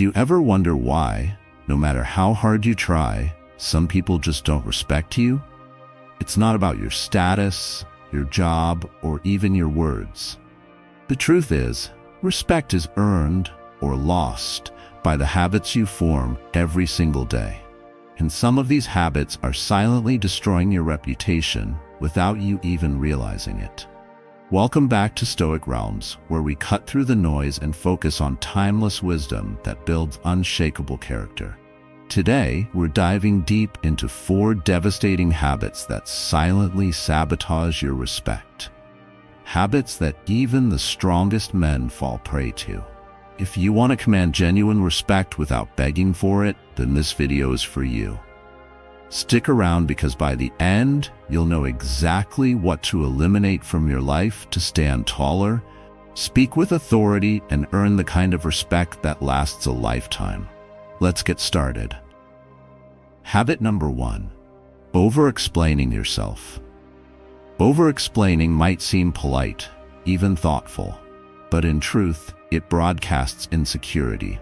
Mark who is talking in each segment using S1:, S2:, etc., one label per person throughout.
S1: Do you ever wonder why, no matter how hard you try, some people just don't respect you? It's not about your status, your job, or even your words. The truth is, respect is earned or lost by the habits you form every single day. And some of these habits are silently destroying your reputation without you even realizing it. Welcome back to Stoic Realms, where we cut through the noise and focus on timeless wisdom that builds unshakable character. Today, we're diving deep into 4 devastating habits that silently sabotage your respect. Habits that even the strongest men fall prey to. If you want to command genuine respect without begging for it, then this video is for you. Stick around because by the end, you'll know exactly what to eliminate from your life to stand taller, speak with authority, and earn the kind of respect that lasts a lifetime. Let's get started. Habit number 1. Over-explaining yourself. Over-explaining might seem polite, even thoughtful, but in truth, it broadcasts insecurity.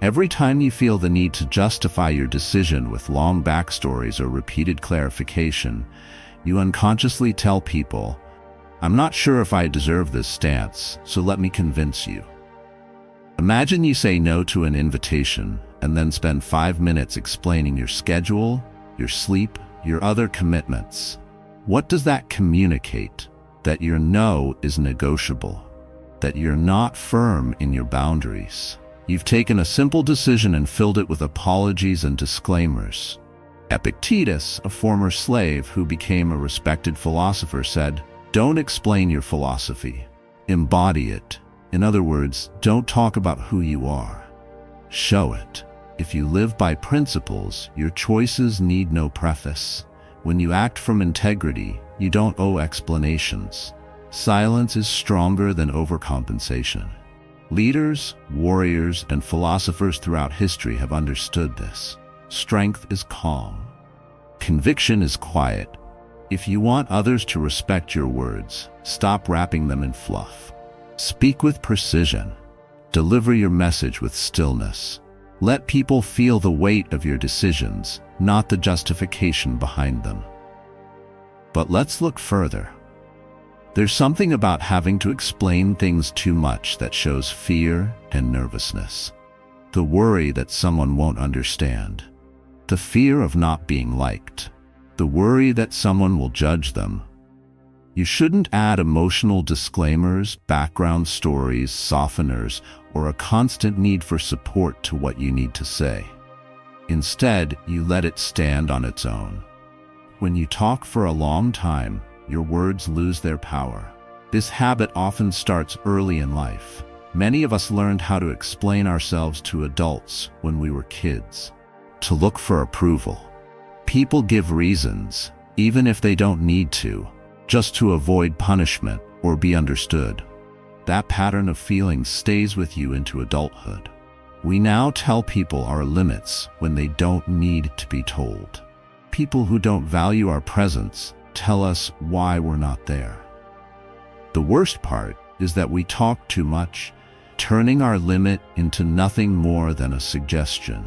S1: Every time you feel the need to justify your decision with long backstories or repeated clarification, you unconsciously tell people, "I'm not sure if I deserve this stance, so let me convince you." Imagine you say no to an invitation and then spend 5 minutes explaining your schedule, your sleep, your other commitments. What does that communicate? That your no is negotiable, that you're not firm in your boundaries. You've taken a simple decision and filled it with apologies and disclaimers. Epictetus, a former slave who became a respected philosopher, said, "Don't explain your philosophy. Embody it. In other words, don't talk about who you are. Show it. If you live by principles, your choices need no preface. When you act from integrity, you don't owe explanations. Silence is stronger than overcompensation." Leaders, warriors, and philosophers throughout history have understood this. Strength is calm. Conviction is quiet. If you want others to respect your words, stop wrapping them in fluff. Speak with precision. Deliver your message with stillness. Let people feel the weight of your decisions, not the justification behind them. But let's look further. There's something about having to explain things too much that shows fear and nervousness. The worry that someone won't understand. The fear of not being liked. The worry that someone will judge them. You shouldn't add emotional disclaimers, background stories, softeners, or a constant need for support to what you need to say. Instead, you let it stand on its own. When you talk for a long time, your words lose their power. This habit often starts early in life. Many of us learned how to explain ourselves to adults when we were kids. To look for approval. People give reasons, even if they don't need to, just to avoid punishment or be understood. That pattern of feelings stays with you into adulthood. We now tell people our limits when they don't need to be told. People who don't value our presence tell us why we're not there. The worst part is that we talk too much, turning our limit into nothing more than a suggestion.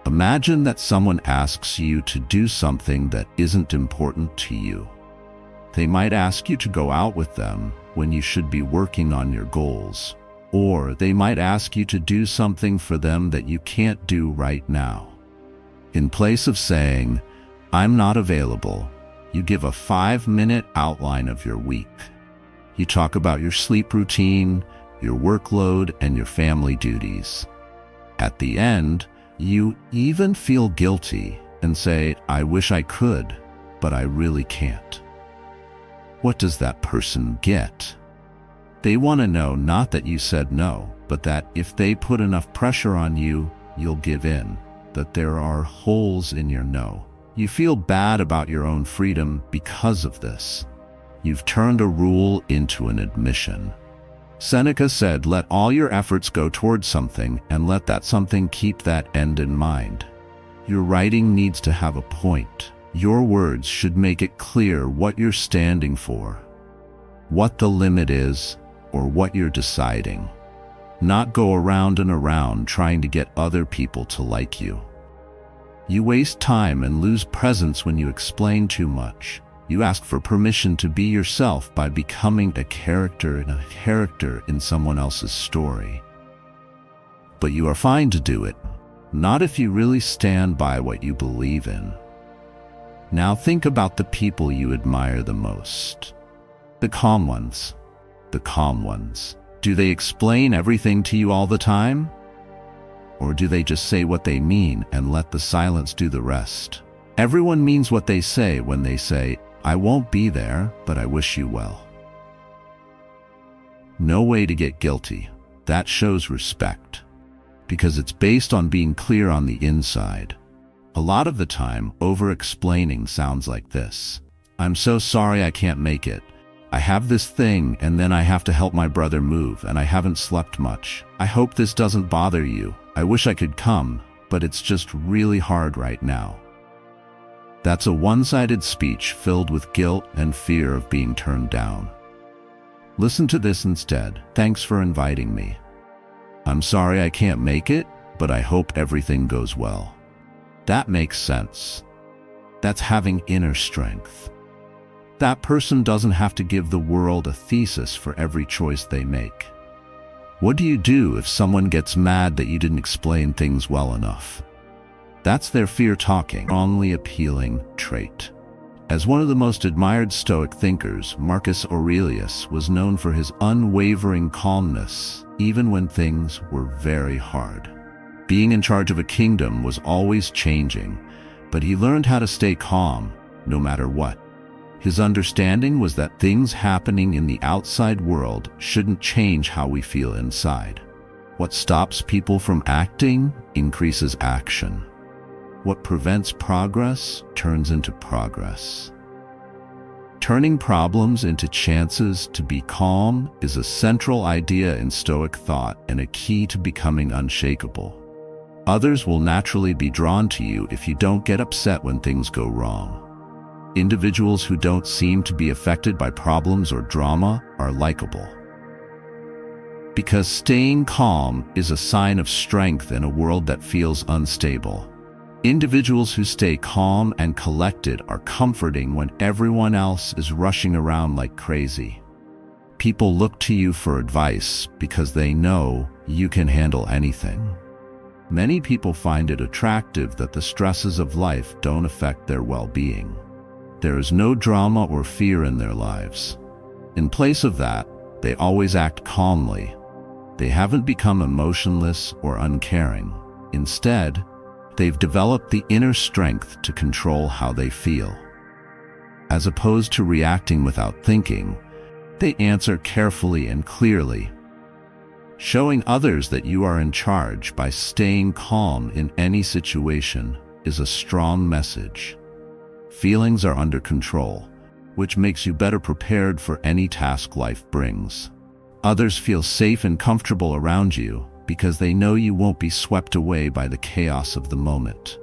S1: Imagine that someone asks you to do something that isn't important to you. They might ask you to go out with them when you should be working on your goals, or they might ask you to do something for them that you can't do right now. In place of saying, "I'm not available," you give a 5-minute outline of your week. You talk about your sleep routine, your workload, and your family duties. At the end, you even feel guilty and say, "I wish I could, but I really can't." What does that person get? They want to know not that you said no, but that if they put enough pressure on you, you'll give in, that there are holes in your no. You feel bad about your own freedom because of this. You've turned a rule into an admission. Seneca said, "Let all your efforts go towards something, and let that something keep that end in mind." Your writing needs to have a point. Your words should make it clear what you're standing for, what the limit is, or what you're deciding. not go around and around trying to get other people to like you. You waste time and lose presence when you explain too much. You ask for permission to be yourself by becoming a character in someone else's story. But you are fine to do it, not if you really stand by what you believe in. Now think about the people you admire the most. The calm ones. The calm ones. Do they explain everything to you all the time? Or do they just say what they mean and let the silence do the rest? Everyone means what they say when they say, "I won't be there, but I wish you well." No way to get guilty. That shows respect, because it's based on being clear on the inside. A lot of the time, over-explaining sounds like this. "I'm so sorry I can't make it. I have this thing and then I have to help my brother move and I haven't slept much. I hope this doesn't bother you. I wish I could come, but it's just really hard right now." That's a one-sided speech filled with guilt and fear of being turned down. Listen to this instead. "Thanks for inviting me. I'm sorry I can't make it, but I hope everything goes well." That makes sense. That's having inner strength. That person doesn't have to give the world a thesis for every choice they make. What do you do if someone gets mad that you didn't explain things well enough? That's their fear talking, strongly appealing trait. As one of the most admired Stoic thinkers, Marcus Aurelius was known for his unwavering calmness, even when things were very hard. Being in charge of a kingdom was always changing, but he learned how to stay calm, no matter what. His understanding was that things happening in the outside world shouldn't change how we feel inside. What stops people from acting increases action. What prevents progress turns into progress. Turning problems into chances to be calm is a central idea in Stoic thought and a key to becoming unshakable. Others will naturally be drawn to you if you don't get upset when things go wrong. Individuals who don't seem to be affected by problems or drama are likable. Because staying calm is a sign of strength in a world that feels unstable. Individuals who stay calm and collected are comforting when everyone else is rushing around like crazy. People look to you for advice because they know you can handle anything. Many people find it attractive that the stresses of life don't affect their well-being. There is no drama or fear in their lives. In place of that, they always act calmly. They haven't become emotionless or uncaring. Instead, they've developed the inner strength to control how they feel. As opposed to reacting without thinking, they answer carefully and clearly. Showing others that you are in charge by staying calm in any situation is a strong message. Feelings are under control, which makes you better prepared for any task life brings. Others feel safe and comfortable around you because they know you won't be swept away by the chaos of the moment.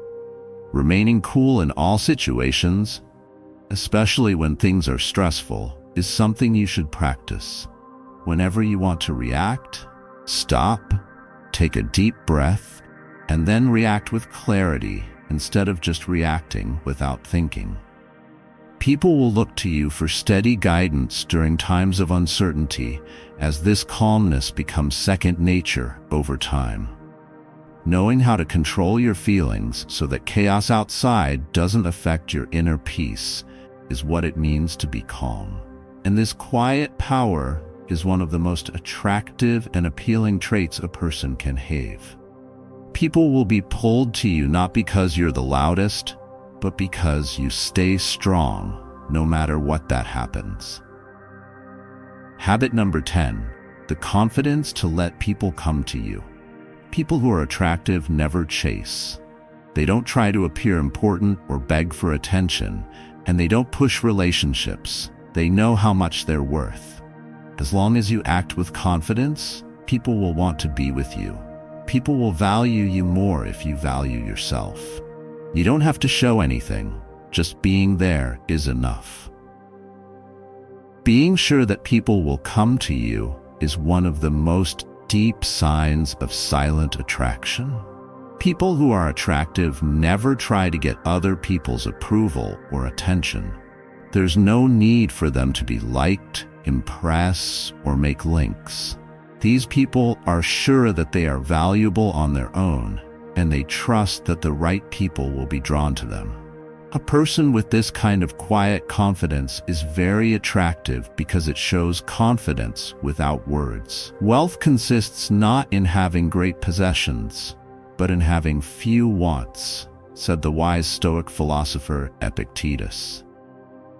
S1: Remaining cool in all situations, especially when things are stressful, is something you should practice. Whenever you want to react, stop, take a deep breath, and then react with clarity instead of just reacting without thinking. People will look to you for steady guidance during times of uncertainty, as this calmness becomes second nature over time. Knowing how to control your feelings so that chaos outside doesn't affect your inner peace is what it means to be calm. And this quiet power is one of the most attractive and appealing traits a person can have. People will be pulled to you not because you're the loudest, but because you stay strong no matter what that happens. Habit number 10, the confidence to let people come to you. People who are attractive never chase. They don't try to appear important or beg for attention, and they don't push relationships. They know how much they're worth. As long as you act with confidence, people will want to be with you. People will value you more if you value yourself. You don't have to show anything. Just being there is enough. Being sure that people will come to you is one of the most deep signs of silent attraction. People who are attractive never try to get other people's approval or attention. There's no need for them to be liked, impress, or make links. These people are sure that they are valuable on their own, and they trust that the right people will be drawn to them. A person with this kind of quiet confidence is very attractive because it shows confidence without words. Wealth consists not in having great possessions, but in having few wants, said the wise Stoic philosopher Epictetus.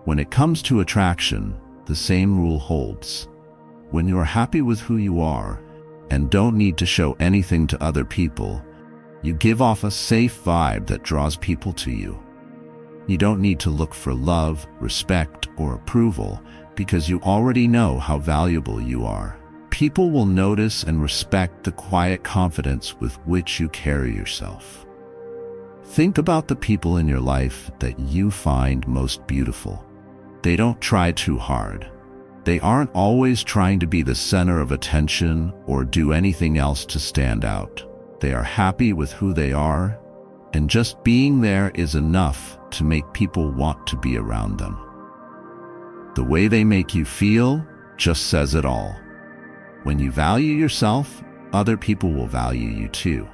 S1: When it comes to attraction, the same rule holds. When you are happy with who you are and don't need to show anything to other people, you give off a safe vibe that draws people to you. You don't need to look for love, respect, or approval because you already know how valuable you are. People will notice and respect the quiet confidence with which you carry yourself. Think about the people in your life that you find most beautiful. They don't try too hard. They aren't always trying to be the center of attention or do anything else to stand out. They are happy with who they are, and just being there is enough to make people want to be around them. The way they make you feel just says it all. When you value yourself, other people will value you too.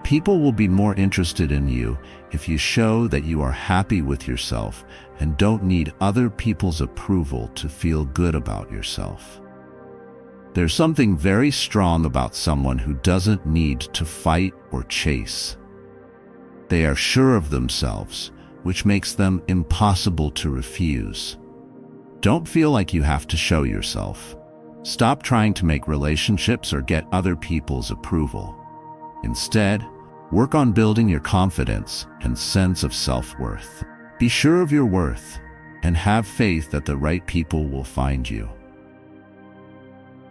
S1: People will be more interested in you if you show that you are happy with yourself and don't need other people's approval to feel good about yourself. There's something very strong about someone who doesn't need to fight or chase. They are sure of themselves, which makes them impossible to refuse. Don't feel like you have to show yourself. Stop trying to make relationships or get other people's approval. Instead, work on building your confidence and sense of self-worth. Be sure of your worth and have faith that the right people will find you.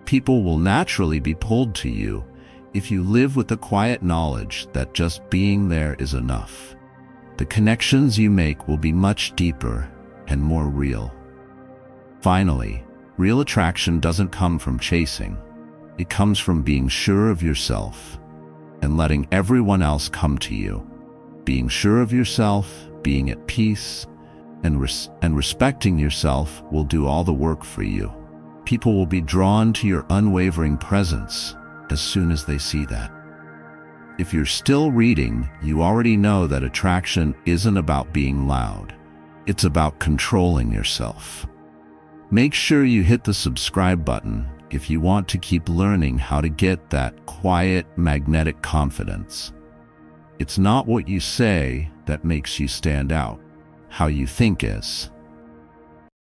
S1: People will naturally be pulled to you if you live with the quiet knowledge that just being there is enough. The connections you make will be much deeper and more real. Finally, real attraction doesn't come from chasing. It comes from being sure of yourself and letting everyone else come to you. Being sure of yourself, being at peace, and respecting yourself will do all the work for you. People will be drawn to your unwavering presence as soon as they see that. If you're still reading, you already know that attraction isn't about being loud. It's about controlling yourself. Make sure you hit the subscribe button if you want to keep learning how to get that quiet, magnetic confidence. It's not what you say that makes you stand out. How you think is.